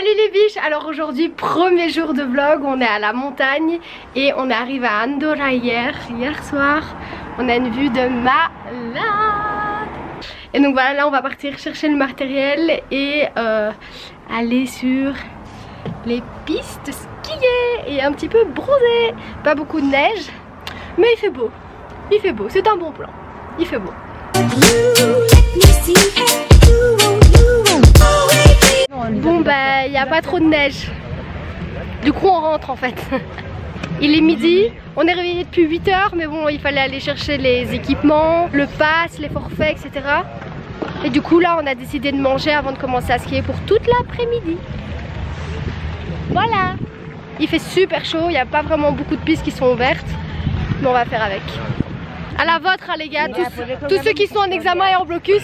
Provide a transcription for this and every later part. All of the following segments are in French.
Salut les biches. Alors aujourd'hui, premier jour de vlog, on est à la montagne et on est arrivé à Andorra hier soir. On a une vue de malade. Et donc voilà, là on va partir chercher le matériel et aller sur les pistes skier et un petit peu bronzer. Pas beaucoup de neige, mais il fait beau. Il fait beau, c'est un bon plan. Il fait beau. Bon bah il n'y a pas trop de neige. Du coup on rentre en fait. Il est midi, on est réveillé depuis 8 h, mais bon il fallait aller chercher les équipements, le pass, les forfaits, etc. Et du coup là on a décidé de manger avant de commencer à skier pour toute l'après-midi. Voilà. Il fait super chaud, il n'y a pas vraiment beaucoup de pistes qui sont ouvertes, mais on va faire avec. À la vôtre hein, les gars, tous ceux qui sont en examen et en blocus.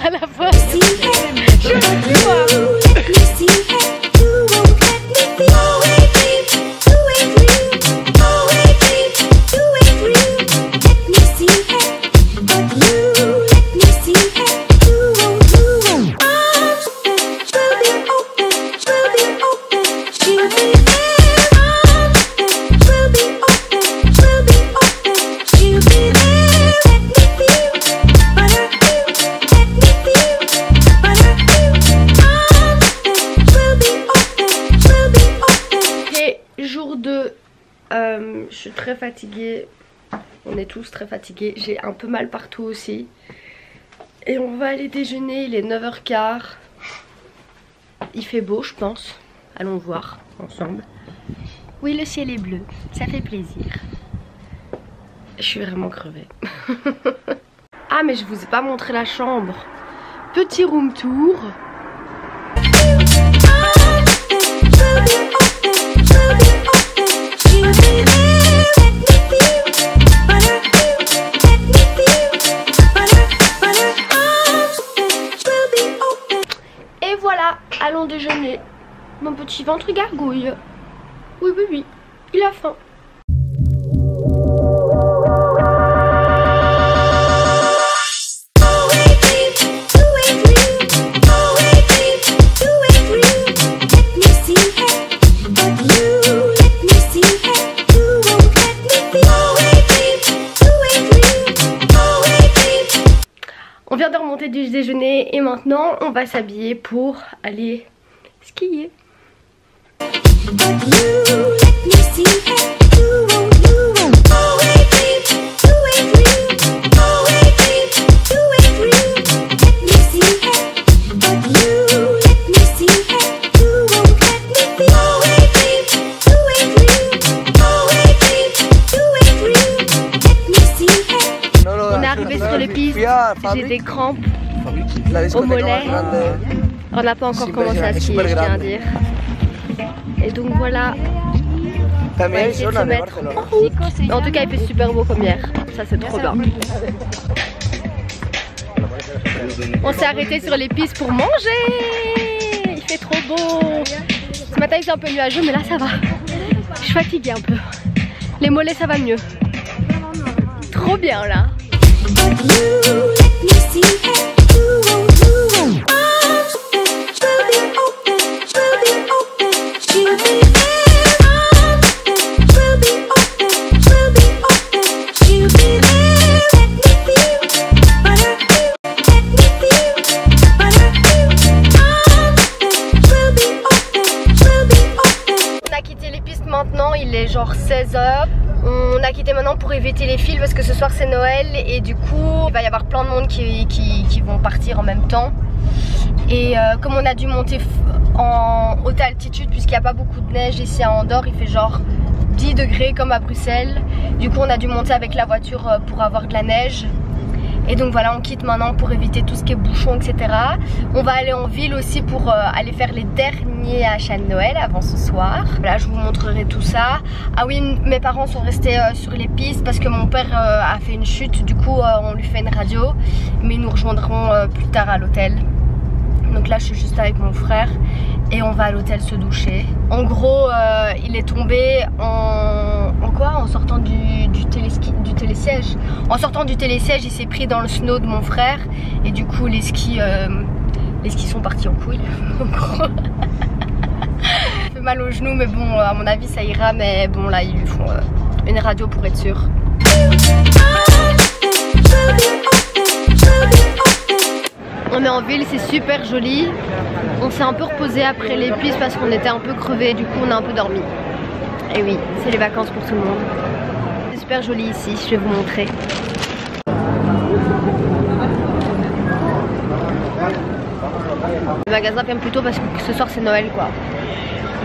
À la vôtre. Je veux plus voir. Je suis très fatiguée, on est tous très fatigués, j'ai un peu mal partout aussi. Et on va aller déjeuner, il est 9 h 15. Il fait beau je pense, allons voir ensemble. Oui le ciel est bleu, ça fait plaisir. Je suis vraiment crevée. Ah mais je vous ai pas montré la chambre. Petit room tour. Allons déjeuner. Mon petit ventre gargouille. Oui, oui, oui. Il a faim. On vient de remonter du déjeuner et maintenant on va s'habiller pour aller skier. On est arrivé sur les pistes, j'ai des crampes au mollet. On n'a pas encore commencé à skier, je tiens à dire. Et donc voilà, on va essayer de se mettre en route. En tout cas il fait super beau comme hier, ça c'est trop bien. On s'est arrêté sur les pistes pour manger. Il fait trop beau. Ce matin il était un peu nuageux mais là ça va. Je suis fatiguée un peu. Les mollets ça va mieux. Trop bien là. On a quitté les pistes maintenant, il est genre 16 h. On a quitté maintenant pour éviter les files parce que ce soir c'est Noël et du coup il va y avoir plein de monde qui vont partir en même temps. Et comme on a dû monter en haute altitude puisqu'il n'y a pas beaucoup de neige ici à Andorre, il fait genre 10 degrés comme à Bruxelles. Du coup on a dû monter avec la voiture pour avoir de la neige. Et donc voilà, on quitte maintenant pour éviter tout ce qui est bouchon, etc. On va aller en ville aussi pour aller faire les derniers achats de Noël avant ce soir. Là je vous montrerai tout ça. Ah oui, mes parents sont restés sur les pistes parce que mon père a fait une chute. Du coup on lui fait une radio. Mais ils nous rejoindront plus tard à l'hôtel. Donc là je suis juste avec mon frère et on va à l'hôtel se doucher. En gros il est tombé en sortant du télésiège. En sortant du télésiège il s'est pris dans le snow de mon frère et du coup les skis sont partis en couille en gros. peu mal au genou, mais bon, à mon avis ça ira. Mais bon, là ils lui font une radio pour être sûr. On est en ville, c'est super joli. On s'est un peu reposé après les pistes parce qu'on était un peu crevés, du coup on a un peu dormi. Et oui, c'est les vacances pour tout le monde. C'est super joli ici, je vais vous montrer. Le magasin ferme plus tôt parce que ce soir c'est Noël quoi.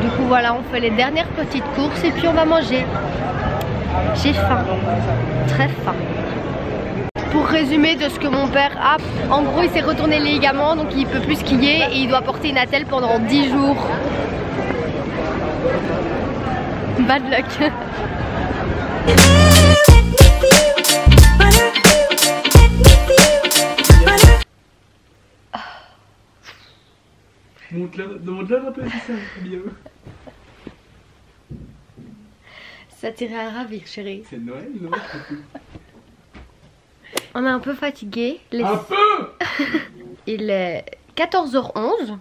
Du coup voilà, on fait les dernières petites courses et puis on va manger. J'ai faim, très faim. Pour résumer de ce que mon père a, en gros il s'est retourné les ligaments, donc il peut plus skier et il doit porter une attelle pendant 10 jours. Bad luck. Demande-leur un peu si ça va bien. Ça t'irait à ravir chérie. C'est Noël, non? On est un peu fatigué. Un peu. Il est 14h11.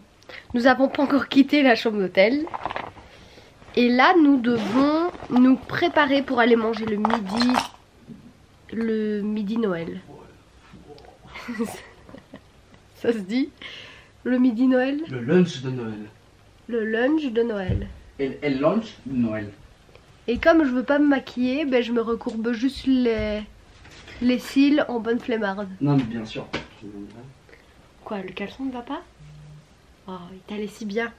Nous n'avons pas encore quitté la chambre d'hôtel. Et là nous devons nous préparer pour aller manger le midi. Le midi Noël. Ça se dit? Le midi Noël? Le lunch de Noël. Le lunch de Noël. Et le lunch de Noël. Et comme je veux pas me maquiller, ben je me recourbe juste les cils en bonne flemmarde. Non mais bien sûr. Quoi, le caleçon ne va pas? Oh, il t'allait si bien.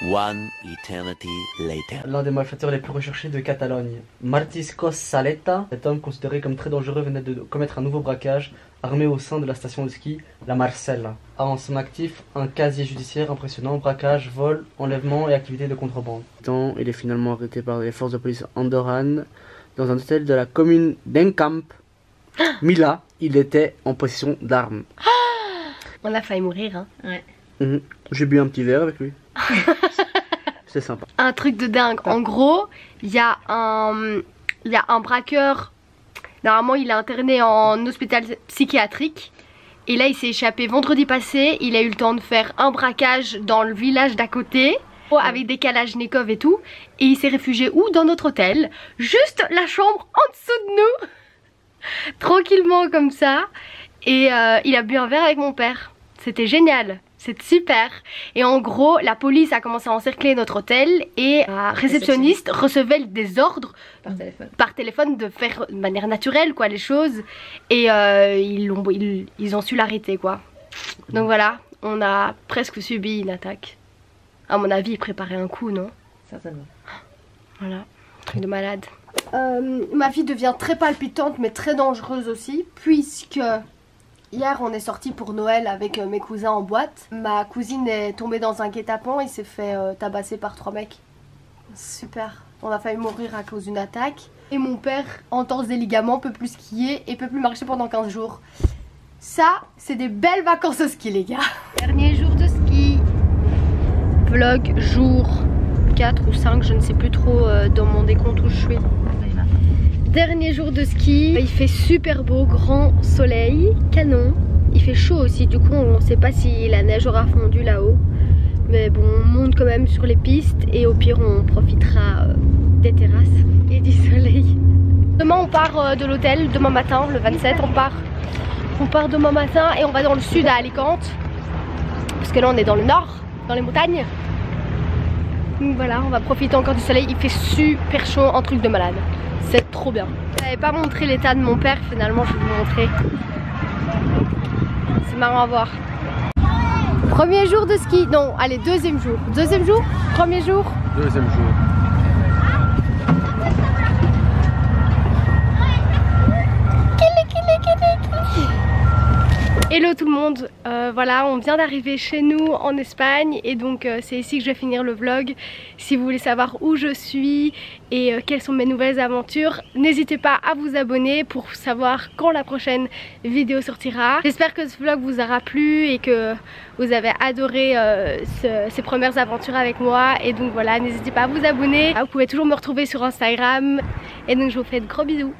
One eternity later. L'un des malfaiteurs les plus recherchés de Catalogne, Martiscos Saleta, cet homme considéré comme très dangereux venait de commettre un nouveau braquage armé au sein de la station de ski La Marcella. A en son actif un casier judiciaire impressionnant, braquage, vol, enlèvement et activités de contrebande. Il est finalement arrêté par les forces de police andorranes dans un hôtel de la commune d'Enkamp. Mila, il était en possession d'armes. On a failli mourir hein. Ouais. J'ai bu un petit verre avec lui. C'est sympa. Un truc de dingue. En gros, il y a un braqueur. Normalement, il est interné en hôpital psychiatrique. Et là, il s'est échappé vendredi passé. Il a eu le temps de faire un braquage dans le village d'à côté, avec des kalachnikovs et tout. Et il s'est réfugié où? Dans notre hôtel. Juste la chambre en dessous de nous. Tranquillement comme ça. Et il a bu un verre avec mon père. C'était génial. C'est super. Et en gros, la police a commencé à encercler notre hôtel et la réceptionniste recevait des ordres par téléphone de faire de manière naturelle quoi les choses. Et ils ont su l'arrêter quoi. Donc voilà, on a presque subi une attaque. À mon avis, ils préparaient un coup, non? Certainement. Voilà, truc de malade. Ma vie devient très palpitante mais très dangereuse aussi puisque... Hier on est sorti pour Noël avec mes cousins en boîte. Ma cousine est tombée dans un guet-apens et s'est fait tabasser par 3 mecs. Super. On a failli mourir à cause d'une attaque. Et mon père entorse des ligaments, peut plus skier et peut plus marcher pendant 15 jours. Ça, c'est des belles vacances au ski les gars. Dernier jour de ski. Vlog jour 4 ou 5, je ne sais plus trop dans mon décompte où je suis. Dernier jour de ski, il fait super beau, grand soleil, canon. Il fait chaud aussi, du coup on ne sait pas si la neige aura fondu là-haut. Mais bon, on monte quand même sur les pistes et au pire on profitera des terrasses et du soleil. Demain on part de l'hôtel, demain matin, le 27, on part demain matin et on va dans le sud à Alicante. Parce que là on est dans le nord, dans les montagnes. Donc voilà, on va profiter encore du soleil, il fait super chaud, un truc de malade. C'est trop bien. Je n'avais pas montré l'état de mon père, finalement je vais vous montrer. C'est marrant à voir. Premier jour de ski, non, allez, deuxième jour. Deuxième jour? Premier jour? Deuxième jour. Hello tout le monde, voilà on vient d'arriver chez nous en Espagne et donc c'est ici que je vais finir le vlog. Si vous voulez savoir où je suis et quelles sont mes nouvelles aventures, n'hésitez pas à vous abonner pour savoir quand la prochaine vidéo sortira. J'espère que ce vlog vous aura plu et que vous avez adoré ces premières aventures avec moi et donc voilà, n'hésitez pas à vous abonner. Vous pouvez toujours me retrouver sur Instagram et donc je vous fais de gros bisous.